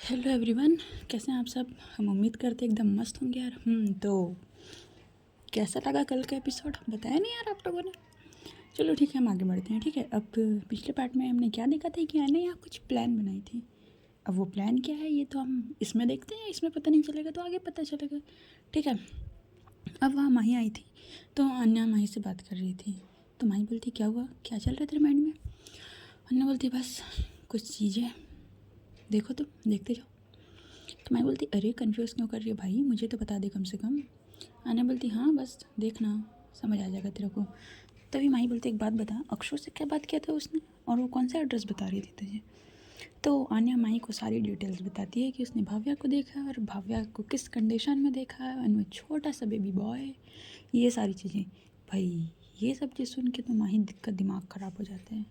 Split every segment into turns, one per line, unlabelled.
Hello everyone, कैसे हैं आप सब। हम उम्मीद करते हैं एकदम मस्त होंगे यार। तो कैसा लगा कल का एपिसोड, बताया नहीं यार आप लोगों ने। चलो ठीक है, हम आगे बढ़ते हैं। ठीक है, अब पिछले पार्ट में हमने क्या देखा था कि मैंने यहाँ कुछ प्लान बनाई थी। अब वो प्लान क्या है ये तो हम इसमें देखते हैं, इसमें पता नहीं चलेगा तो आगे पता चलेगा। ठीक है, अब वहाँ माही आई थी तो अन्या माही से बात कर रही थी। तो माही बोलती क्या हुआ, क्या चल रहा है तेरे माइंड में। अन्या बोलती बस कुछ चीज़ें, देखो तुम देखते जाओ। तो मैं बोलती अरे कन्फ्यूज़ क्यों कर रही है भाई, मुझे तो बता दे कम से कम। आने बोलती हाँ बस देखना समझ आ जाएगा तेरे को। तभी माही बोलती एक बात बता, अक्षर से क्या बात किया था उसने और वो कौन सा एड्रेस बता रही थी तुझे। तो आन्या माही को सारी डिटेल्स बताती है कि उसने भाव्या को देखा और भाव्या को किस कंडीशन में देखा है, और वो छोटा सा बेबी बॉय, ये सारी चीज़ें। भाई ये सब चीज़ सुन के तो माही का दिमाग ख़राब हो जाता है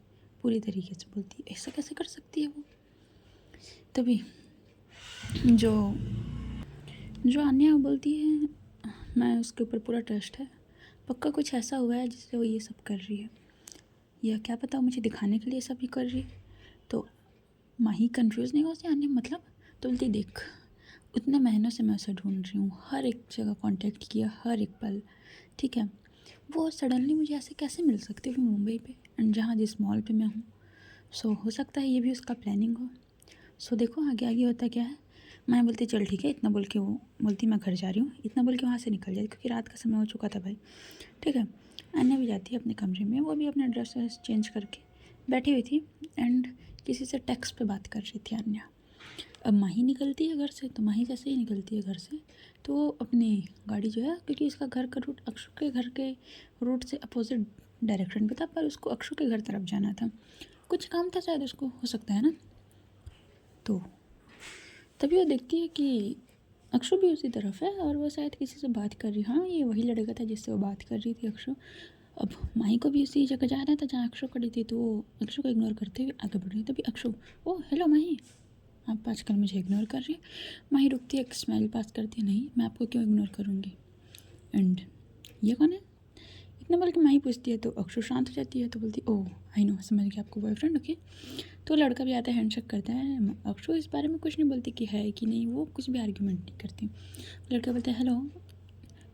पूरी तरीके से। बोलती ऐसा कैसे कर सकती है वो। तभी जो जो अन्या बोलती है मैं उसके ऊपर पूरा ट्रस्ट है, पक्का कुछ ऐसा हुआ है जिससे वो ये सब कर रही है, या क्या पता मुझे दिखाने के लिए सब ये कर रही है। तो माही कंफ्यूज नहीं हो उससे अन्य मतलब। तो बोलती देख उतने महीनों से मैं उसे ढूंढ रही हूँ, हर एक जगह कांटेक्ट किया, हर एक पल। ठीक है, वो सडनली मुझे ऐसे कैसे मिल सकती है मुंबई पे, एंड जहाँ जिस मॉल पे मैं हूँ। सो हो सकता है ये भी उसका प्लानिंग हो। सो देखो आगे आगे होता क्या है। मैं बोलती चल ठीक है, इतना बोल के वो बोलती मैं घर जा रही हूँ, इतना बोल के वहाँ से निकल जाती क्योंकि रात का समय हो चुका था भाई। ठीक है, अन्या भी जाती है अपने कमरे में, वो भी अपना ड्रेस व्रेस चेंज करके बैठी हुई थी एंड किसी से टेक्स्ट पे बात कर रही थी अन्या। अब माही निकलती है घर से, तो माही जैसे ही निकलती है घर से तो वो अपनी गाड़ी जो है, क्योंकि इसका घर का रूट अक्षु के घर के रूट से अपोजिट डायरेक्शन पे था, पर उसको अक्षु के घर तरफ जाना था, कुछ काम था शायद उसको, हो सकता है ना। तो तभी वो देखती है कि अक्षु भी उसी तरफ है और वो शायद किसी से बात कर रही है। हाँ ये वही लड़का था जिससे वो बात कर रही थी अक्षु। अब माही को भी उसी जगह जाना था जहाँ अक्षु खड़ी थी, तो वो अक्षु को इग्नोर करते हुए आगे बढ़ रही। तभी अक्षु ओ हेलो माही, आप आजकल मुझे इग्नोर कर रही है। माही रुकती है, एक स्माइल पास करती है, नहीं मैं आपको क्यों इग्नोर करूँगी, एंड ये कौन है इतना बोल के माही पूछती है। तो अक्षु शांत हो जाती है, तो बोलती ओह आई नो, समझ गया आपको बॉयफ्रेंड, ओके। तो लड़का भी आता है, हैंडशेक करता है। अक्षु इस बारे में कुछ नहीं बोलती कि है कि नहीं, वो कुछ भी आर्ग्यूमेंट नहीं करती। लड़का बोलता है हेलो,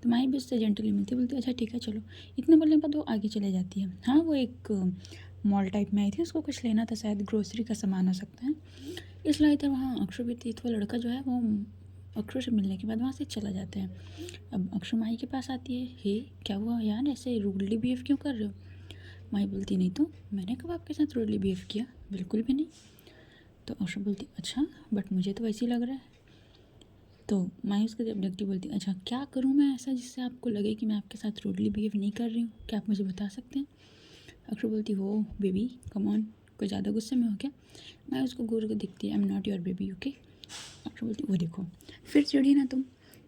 तो माही भी उससे जेंटली मिलती है, बोलती है अच्छा ठीक है चलो। इतने बोलने के बाद वो आगे चले जाती है। हाँ वो एक मॉल टाइप में आई थी, उसको कुछ लेना था, शायद ग्रोसरी का सामान हो सकता है, इसलिए इधर वहाँ अक्षु भी थी। तो वो लड़का जो है वो अक्षु से मिलने के बाद वहाँ से चला जाता है। अब अक्षु माही के पास आती है, हे क्या हुआ यार, ऐसे रूडली बिहेव क्यों कर रहे हो। माही बोलती नहीं तो मैंने कब आपके साथ रूडली बिहेव किया, बिल्कुल भी नहीं। तो अक्षु बोलती अच्छा बट मुझे तो वैसे ही लग रहा है। तो माही उसके जब देखती बोलती अच्छा क्या करूँ मैं ऐसा जिससे आपको लगे कि मैं आपके साथ रूडली बिहेव नहीं कर रही हूँ, क्या आप मुझे बता सकते हैं। अक्षु बोलती हो बेबी कम ऑन, कोई ज़्यादा गुस्से में हो क्या। मैं उसको घूर के दिखती है, I am not your baby okay. Akshu बोलती वो देखो फिर चिड़ी ना तुम,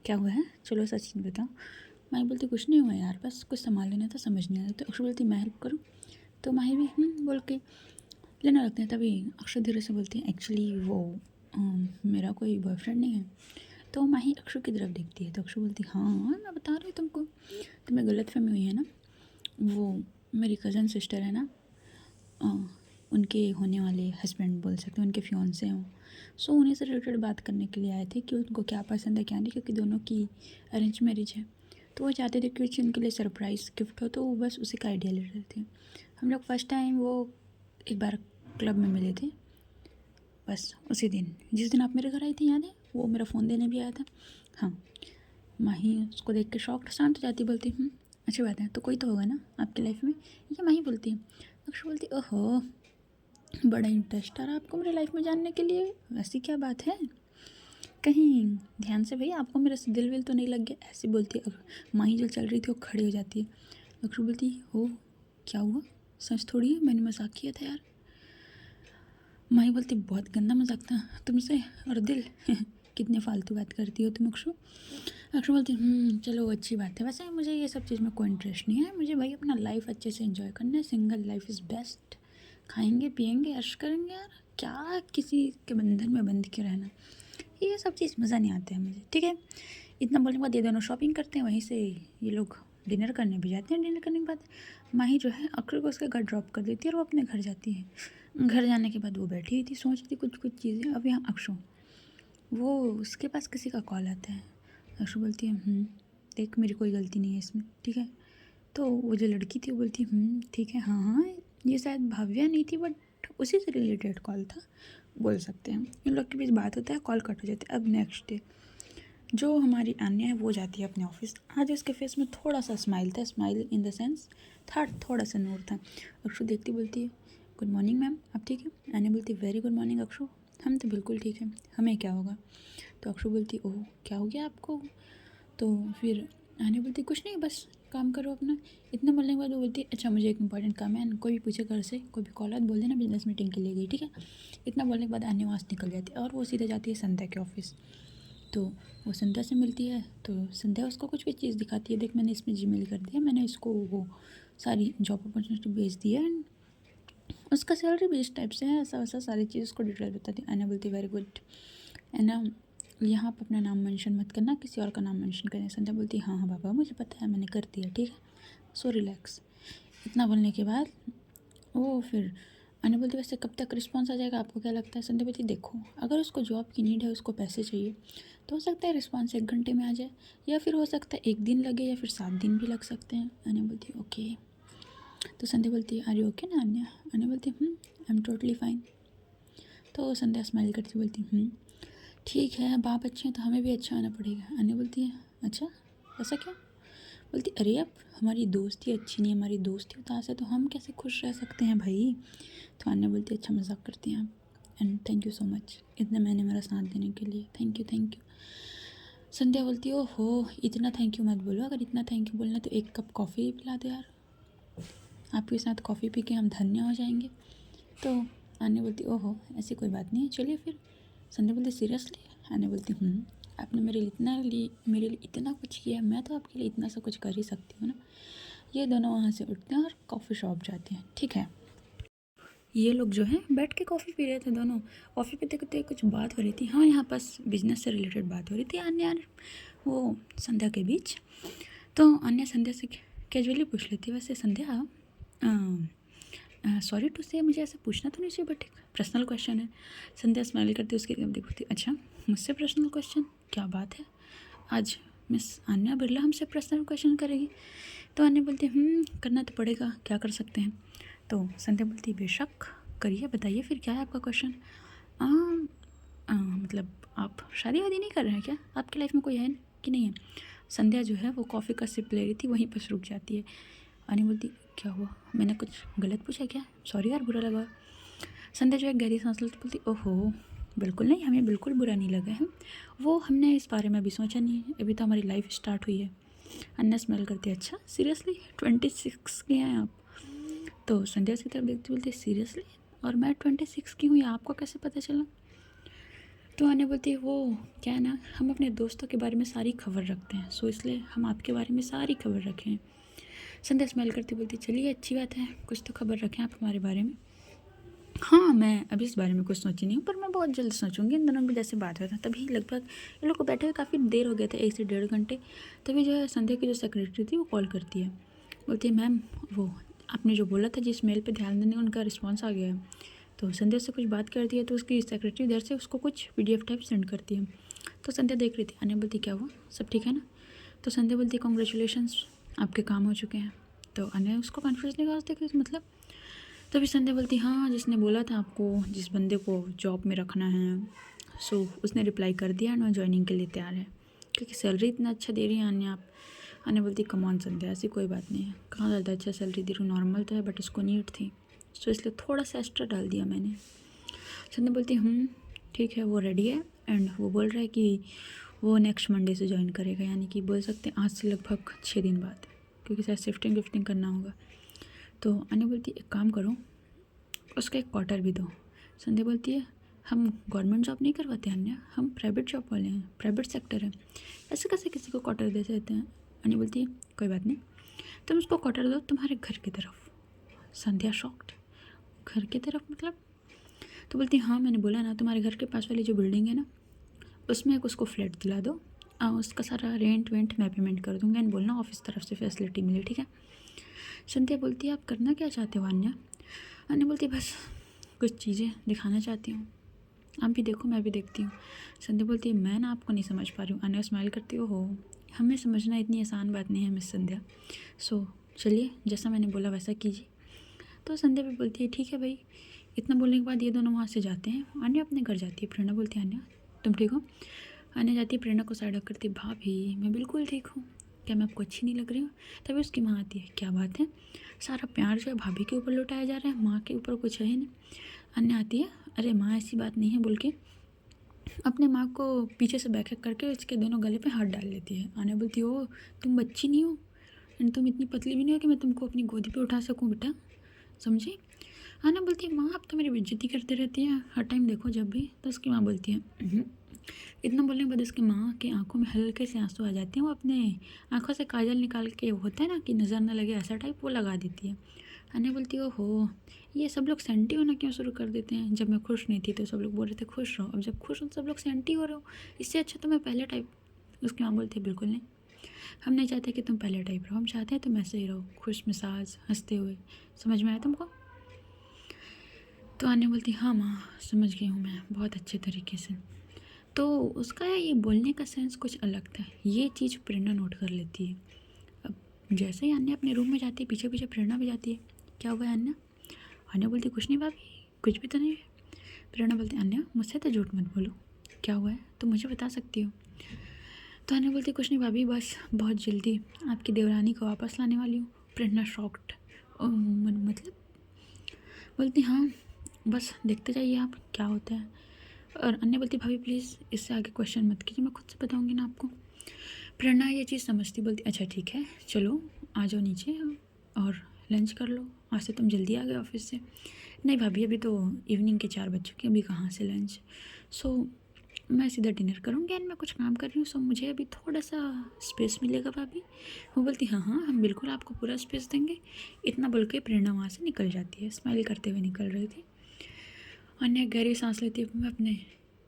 क्या हुआ है चलो सच बताओ। माही बोलती कुछ नहीं हुआ यार, बस कुछ सामान लेना था, समझ नहीं आ रहा। तो अक्षु बोलती मैं हेल्प करूँ। तो माही भी बोल के लेने लगते हैं। तभी अक्षु धीरे से बोलती है एक्चुअली वो मेरा कोई बॉयफ्रेंड नहीं है। तो माही अक्षु की तरफ देखती है, तो अक्षु बोलती हाँ मैं बता रही हूँ तुमको, तुम्हें गलतफहमी हुई है ना, वो मेरी कज़न सिस्टर है ना, उनके होने वाले हस्बैंड बोल सकते हैं, उनके फियांसे हों। सो उन्हीं से रिलेटेड बात करने के लिए आए थे कि उनको क्या पसंद है क्या नहीं, क्योंकि दोनों की अरेंज मैरिज है। तो वो चाहते थे कि उनके लिए सरप्राइज़ गिफ्ट हो, तो वो बस उसी का आइडिया ले रहे थे। हम लोग फर्स्ट टाइम वो एक बार क्लब में मिले थे, बस उसी दिन जिस दिन आप मेरे घर आई थी याद है, वो मेरा फ़ोन देने भी आया था। हाँ माही उसको देख के शॉक्ड शांत हो जाती, बोलती अच्छी बात है, तो कोई तो होगा ना आपकी लाइफ में, ये माही बोलती है। अक्षु बोलती ओहो बड़ा इंटरेस्ट आ रहा आपको मेरे लाइफ में जानने के लिए, ऐसी क्या बात है, कहीं ध्यान से भैया आपको मेरे से दिल विल तो नहीं लग गया, ऐसी बोलती है। माही जो चल रही थी वो खड़ी हो जाती है। अक्षु बोलती हो क्या हुआ, सच थोड़ी है, मैंने मजाक किया था यार। माही बोलती बहुत गंदा मजाक था तुमसे, और दिल कितने फालतू बात करती हो तुम अक्षु। अक्षु बोलती चलो अच्छी बात है, वैसे मुझे ये सब चीज़ में कोई इंटरेस्ट नहीं है, मुझे भाई अपना लाइफ अच्छे से एंजॉय करना है, सिंगल लाइफ इज़ बेस्ट, खाएंगे पिएंगे ऐश करेंगे यार, क्या किसी के बंधन में बंध के रहना, ये सब चीज़ मज़ा नहीं आता है मुझे। ठीक है, इतना बोलने के बाद ये दोनों शॉपिंग करते हैं, वहीं से ये लोग डिनर करने भी जाते हैं। डिनर करने के बाद माही जो है अक्षु को उसके घर ड्रॉप कर देती है और वो अपने घर जाती है। घर जाने के बाद वो बैठी हुई थी, सोच रही थी कुछ कुछ चीज़ें। अब यहाँ अक्षु वो उसके पास किसी का कॉल आता है। अक्षु बोलती है देख मेरी कोई गलती नहीं है इसमें, ठीक है। तो वो जो लड़की थी वो बोलती ठीक है, हाँ हाँ ये शायद भाव्या नहीं थी, बट उसी से रिलेटेड कॉल था, बोल सकते हैं। इन लोग के बीच बात होता है, कॉल कट हो जाती है। अब नेक्स्ट डे जो हमारी अन्या है वो जाती है अपने ऑफिस। आज उसके फेस में थोड़ा सा स्माइल था, स्माइल इन द सेंस था, थोड़ा सा नूर था। अक्षु देखती बोलती है गुड मॉर्निंग मैम, आप ठीक है? अन्या बोलती वेरी गुड मॉर्निंग अक्षु, हम तो बिल्कुल ठीक है, हमें क्या होगा? तो अक्षु बोलती ओह क्या हो गया आपको? तो फिर अन्या बोलती कुछ नहीं, बस काम करो अपना। इतना बोलने के बाद वो बोलती अच्छा मुझे एक इंपॉर्टेंट काम है, कोई भी पूछे घर से, कोई भी कॉल आए बोल देना बिजनेस मीटिंग के लिए गई, ठीक है? इतना बोलने के बाद अन्या वहाँ से निकल जाती है और वो सीधे जाती है संध्या के ऑफिस। तो वो संध्या से मिलती है, तो संध्या उसको कुछ भी चीज़ दिखाती है, देख मैंने इसमें जीमेल कर दिया, मैंने इसको वो सारी जॉब अपॉर्चुनिटी भेज दी है एंड उसका सैलरी भी इस टाइप से है, ऐसा वैसा सारी चीज़ उसको डिटेल बताती है। अन्या बोलती वेरी गुड, एंड ना यहाँ पर अपना नाम मेंशन मत करना, किसी और का नाम मेंशन करें। संध्या बोलती हाँ हाँ बाबा मुझे पता है, मैंने कर दिया, ठीक है, सो रिलैक्स। इतना बोलने के बाद वो फिर अन्य बोलती वैसे कब तक रिस्पॉन्स आ जाएगा, आपको क्या लगता है? संध्या बोलती देखो अगर उसको जॉब की नीड है, उसको पैसे चाहिए, तो हो सकता है रिस्पॉन्स 1 घंटे में आ जाए, या फिर हो सकता है 1 दिन लगे, या फिर 7 दिन भी लग सकते हैं। अन्य बोलती ओके। तो संध्या बोलती आर यू ओके ना अन्या? अन्य बोलती आई एम टोटली फाइन। तो संध्या स्माइल करती बोलती ठीक है, अब आप अच्छे हैं तो हमें भी अच्छा होना पड़ेगा। अन्य बोलती है अच्छा ऐसा क्या? बोलती अरे अब हमारी दोस्ती अच्छी नहीं, हमारी दोस्ती उदास है तो हम कैसे खुश रह सकते हैं भाई? तो अन्य बोलती अच्छा मजाक करती हैं आप, and thank you so much इतने महीने मेरा साथ देने के लिए, थैंक यू थैंक यू। संध्या बोलती ओहो इतना थैंक यू मत बोलो, अगर इतना थैंक यू बोलना तो एक कप कॉफ़ी पिला दो यार, आपके साथ कॉफ़ी पी के हम धन्य हो जाएंगे। तो अन्य बोलती ओहो ऐसी कोई बात नहीं है, चलिए फिर। संध्या बोलती सीरियसली? अन्य बोलती आपने मेरे लिए इतना कुछ किया है, मैं तो आपके लिए इतना सा कुछ कर ही सकती हूँ ना। ये दोनों वहाँ से उठते हैं और कॉफ़ी शॉप जाते हैं, ठीक है। ये लोग जो हैं बैठ के कॉफ़ी पी रहे थे दोनों, कॉफ़ी पीते पीते कुछ बात हो रही थी, हाँ यहाँ पास बिजनेस से रिलेटेड बात हो रही थी अन्य और वो संध्या के बीच। तो अन्य संध्या से कैजुअली पूछ लेती वैसे संध्या सॉरी टू से मुझे ऐसे पूछना तो नहीं चाहिए बट एक पर्सनल क्वेश्चन है। संध्या स्माइल करती उसकी तरफ देखती अच्छा मुझसे पर्सनल क्वेश्चन, क्या बात है, आज मिस अन्या बिरला हमसे पर्सनल क्वेश्चन करेगी? तो अन्य बोलती करना तो पड़ेगा, क्या कर सकते हैं। तो संध्या बोलती बेशक करिए, बताइए फिर क्या है आपका क्वेश्चन? मतलब आप शादी वादी नहीं कर रहे हैं क्या, आपकी लाइफ में कोई है कि नहीं है? संध्या जो है वो कॉफ़ी का सिप ले रही थी, वहीं पर रुक जाती है। अन्य बोलती क्या हुआ, मैंने कुछ गलत पूछा क्या? सॉरी यार बुरा लगा। संध्या जो है गहरी सांस लेती बोलती ओहो बिल्कुल नहीं, हमें बिल्कुल बुरा नहीं लगा है, वो हमने इस बारे में अभी सोचा नहीं है, अभी तो हमारी लाइफ स्टार्ट हुई है। अन्य स्मेल करती है अच्छा सीरियसली 26 के हैं आप? तो संध्या उसकी तरफ देखती बोलती सीरियसली, और मैं 26 की हूँ, ये आपको कैसे पता चला? तो अन्य बोलती है वो क्या है ना, हम अपने दोस्तों के बारे में सारी खबर रखते हैं, सो इसलिए हम आपके बारे में सारी खबर रखें हैं। संध्या स्मेल करती बोलती चलिए अच्छी बात है, कुछ तो खबर रखें आप हमारे बारे में। हाँ मैं अभी इस बारे में कुछ सोची नहीं हूँ, पर मैं बहुत जल्द सोचूंगी। इन दोनों की जैसे बात हुआ था तभी लगभग इन लोग को बैठे हुए काफ़ी देर हो गया था, 1 से 1.5 घंटे। तभी जो है संध्या की जो सेक्रेटरी थी वो कॉल करती है, बोलती है मैम वो आपने जो बोला था जिस मेल पे ध्यान देने उनका रिस्पॉन्स आ गया है। तो संध्या से कुछ बात करती है तो उसकी सेक्रेटरी इधर से उसको कुछ PDF टाइप सेंड करती है। तो संध्या देख रही थी, अन्य बोलती क्या हुआ, सब ठीक है ना? तो संध्या बोलती कॉन्ग्रेचुलेशंस आपके काम हो चुके हैं। तो अन्य उसको कन्फ्यूज नहीं करते कि मतलब, तभी संध्या बोलती हाँ जिसने बोला था आपको जिस बंदे को जॉब में रखना है, सो उसने रिप्लाई कर दिया ना, ज्वाइनिंग के लिए तैयार है, क्योंकि सैलरी इतना अच्छा दे रही है अन्य आप। अन्य बोलती कमॉन संध्या ऐसी कोई बात नहीं है, कहाँ ज़्यादा अच्छा सैलरी दे रही हूँ, नॉर्मल तो है बट उसको नीड थी, सो इसलिए थोड़ा सा एक्स्ट्रा डाल दिया मैंने। संध्या बोलती ठीक है वो रेडी है, एंड वो बोल रहा है कि वो नेक्स्ट मंडे से ज्वाइन करेगा, यानी कि बोल सकते हैं आज से लगभग 6 दिन बाद, क्योंकि शायद शिफ्टिंग विफ्टिंग करना होगा। तो अन्य बोलती एक काम करो उसका एक क्वार्टर भी दो। संध्या बोलती है हम गवर्नमेंट जॉब नहीं करवाते अन्य, हम प्राइवेट जॉब वाले हैं, प्राइवेट सेक्टर है, ऐसे कैसे किसी को क्वार्टर दे देते हैं? अन्य बोलती है कोई बात नहीं, तुम उसको क्वार्टर दो तुम्हारे घर की तरफ। संध्या शॉक्ड, घर की तरफ मतलब? तो बोलती हाँ मैंने बोला ना तुम्हारे घर के पास वाली जो बिल्डिंग है ना उसमें एक उसको फ्लैट दिला दो, उसका सारा रेंट वेंट मैं पेमेंट कर दूँगी, एंड बोलना ऑफिस तरफ से फैसिलिटी मिले, ठीक है? संध्या बोलती है आप करना क्या चाहते हो अन्य? अन्य बोलती बस कुछ चीज़ें दिखाना चाहती हूँ। आप भी देखो मैं भी देखती हूँ। संध्या बोलती है मैं ना आपको नहीं समझ पा रही हूँ। अनन्या स्माइल करती हो हमें समझना इतनी आसान बात नहीं है मिस संध्या। सो चलिए जैसा मैंने बोला वैसा कीजिए। तो संध्या भी बोलती है ठीक है भाई। इतना बोलने के बाद ये दोनों वहाँ से जाते हैं। अन्या अपने घर जाती है। प्रेरणा बोलती है अन्या तुम ठीक हो? अन्या जाती है प्रेरणा को साइड अप करती है। भाभी मैं बिल्कुल ठीक हूँ, क्या मैं आपको अच्छी नहीं लग रही हूँ? तभी उसकी माँ आती है। क्या बात है, सारा प्यार जो है भाभी के ऊपर लौटाया जा रहा है, माँ के ऊपर कुछ है ही नहीं। अन्या आती है। अरे माँ ऐसी बात नहीं है बोल के अपने माँ को पीछे से बैक करके उसके दोनों गले पे हाथ डाल लेती है। अन्या बोलती है ओ तुम बच्ची नहीं हो एंड तुम इतनी पतली भी नहीं हो कि मैं तुमको अपनी गोदी पे उठा सकूँ बेटा, समझी? अन्या बोलती है माँ आप तो मेरी बेइज्जती करते रहती है हर टाइम, देखो जब भी। तो उसकी माँ बोलती है इतना बोलने के बाद उसकी माँ की आंखों में हल्के से आंसू आ जाते हैं। वो अपने आंखों से काजल निकाल के होता है ना कि नज़र ना लगे ऐसा टाइप, वो लगा देती है। अन्या बोलती है ओहो ये सब लोग सेंटी होना क्यों शुरू कर देते हैं? जब मैं खुश नहीं थी तो सब लोग बोल रहे थे खुश रहो, अब जब खुश हो तो सब लोग सेंटी हो रहे हो, इससे अच्छा तो मैं पहले टाइप। उसकी माँ बोलती है बिल्कुल नहीं, हम नहीं चाहते कि तुम पहले टाइप रहो, हम चाहते हैं तुम ऐसे ही रहो खुश मिजाज हंसते हुए। समझ में आया तुमको? तो अन्या बोलती हाँ माँ समझ गई हूँ मैं बहुत अच्छे तरीके से। तो उसका ये बोलने का सेंस कुछ अलग था, ये चीज़ प्रेरणा नोट कर लेती है। अब जैसे ही अन्या अपने रूम में जाती है पीछे पीछे प्रेरणा भी जाती है। क्या हुआ है अन्या? अन्या बोलती कुछ नहीं भाभी, कुछ भी तो नहीं है। प्रेरणा बोलती अन्या मुझसे तो झूठ मत बोलो, क्या हुआ है तुम मुझे बता सकती हो? तो अन्या बोलती कुछ नहीं भाभी, बस बहुत जल्दी आपकी देवरानी को वापस लाने वाली हूँ। प्रेरणा शॉक्ड मतलब बोलती हाँ बस देखते जाइए आप क्या होता है। और अन्य बोलती भाभी प्लीज़ इससे आगे क्वेश्चन मत कीजिए, मैं खुद से बताऊँगी ना आपको। प्रेरणा ये चीज़ समझती, बोलती अच्छा ठीक है चलो आ जाओ नीचे और लंच कर लो, आज से तुम जल्दी आ गए ऑफिस से। नहीं भाभी अभी तो इवनिंग के 4 बज चुके हैं, अभी कहाँ से लंच। सो मैं सीधा डिनर करूँगी एंड मैं कुछ काम कर रही हूँ, सो मुझे अभी थोड़ा सा स्पेस मिलेगा भाभी। वो बोलती हाँ हाँ हम बिल्कुल आपको पूरा स्पेस देंगे। इतना बोल के प्रेरणा वहाँ से निकल जाती है, स्माइल करते हुए निकल रही थी। अन्य गहरी सांस लेती है, मैं अपने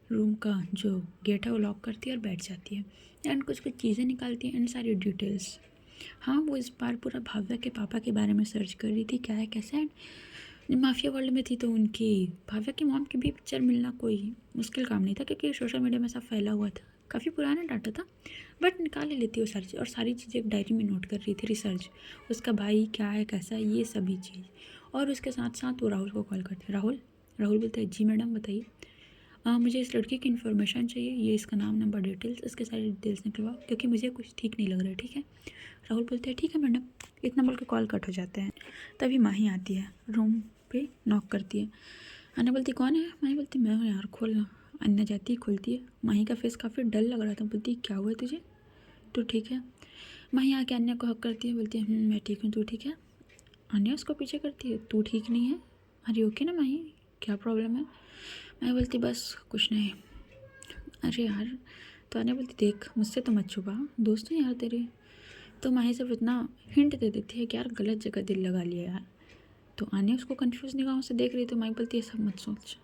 रूम का जो गेट है वो लॉक करती है और बैठ जाती है एंड कुछ कुछ चीज़ें निकालती है एंड सारी डिटेल्स। हाँ वो इस बार पूरा भाव्या के पापा के बारे में सर्च कर रही थी क्या है कैसे है। माफिया वर्ल्ड में थी तो उनकी भाव्या की मॉम की भी पिक्चर मिलना कोई मुश्किल काम नहीं था क्योंकि सोशल मीडिया में सब फैला हुआ था, काफ़ी पुराना डाटा था। बट निकाल ही लेती है वो सारी चीज़ और सारी चीज़ें एक डायरी में नोट कर रही थी, रिसर्च उसका भाई क्या है कैसा है ये सभी चीज़। और उसके साथ साथ वो राहुल को कॉल करती है। राहुल राहुल बोलते हैं जी मैडम बताइए। मुझे इस लड़की की इन्फॉर्मेशन चाहिए, ये इसका नाम नंबर डिटेल्स इसके सारी डिटेल्स निकलवाओ क्योंकि मुझे कुछ ठीक नहीं लग रहा है, ठीक है? राहुल बोलते हैं ठीक है मैडम। इतना बोल के कॉल कट हो जाते हैं। तभी माही आती है, रूम पे नॉक करती है। अन्या बोलती कौन है? माही बोलती मैं हूँ यार खोलना। अन्या जाती है खुलती है, माही का फेस काफ़ी डल लग रहा था। बोलती क्या हुआ है तुझे, तू ठीक है? माही आके अन्या को हक करती है, बोलती है मैं ठीक हूँ, तू ठीक है? अन्या उसको पीछे करती है, तू ठीक नहीं है? अरे ओके ना माही, क्या प्रॉब्लम है? मैं बोलती बस कुछ नहीं। अरे यार, तो अन्या बोलती देख मुझसे तो मत छुपा, दोस्त हूँ यार तेरे। तो माही सिर्फ इतना हिंट दे देती है कि यार गलत जगह दिल लगा लिया यार। तो अन्या उसको कंफ्यूज निगाहों से देख रही, तो माही बोलती है सब मत सोच,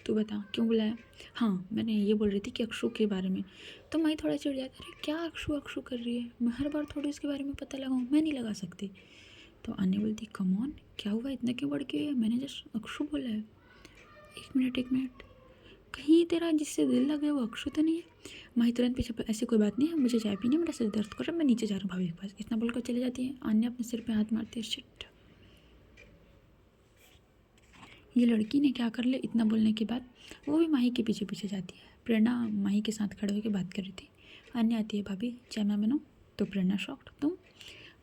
तू बता क्यों बुलाया? हाँ मैंने ये बोल रही थी कि अक्षु के बारे में। तो माही थोड़ा चिढ़ जाती है, अरे क्या अक्षु अक्षु कर रही है, मैं हर बार थोड़ी उसके बारे में पता लगाऊँ, मैं नहीं लगा सकती। तो अन्या बोलती कम ऑन क्या हुआ, इतना क्यों बढ़ गई है, मैंने जस्ट अक्षु बोला है। एक मिनट कहीं तेरा जिससे दिल लगे वो अक्षु तो नहीं है? माही तुरंत पीछे ऐसी कोई बात नहीं है, मुझे चाय पीनी है, मेरा सिर दर्द कर रहा है, मैं नीचे जा रहा हूँ भाभी के पास। इतना बोलकर चली जाती है। अन्या अपने सिर पे हाथ मारती है, शिट ये लड़की ने क्या कर लिया। इतना बोलने के बाद वो भी माही के पीछे पीछे जाती है। प्रेरणा माही के साथ खड़े होकर बात कर रही थी। अन्या आती है, भाभी चाय मैं बनाऊँ? तो प्रेरणा शॉक्ड, तुम?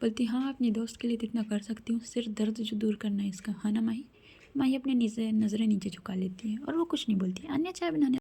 बोलती हाँ अपनी दोस्त के लिए तो इतना कर सकती हूँ, सिर दर्द जो दूर करना है इसका, हाँ ना माही? माही अपने नीचे नज़रें नीचे झुका लेती है और वो कुछ नहीं बोलती। अन्या चाय बनाने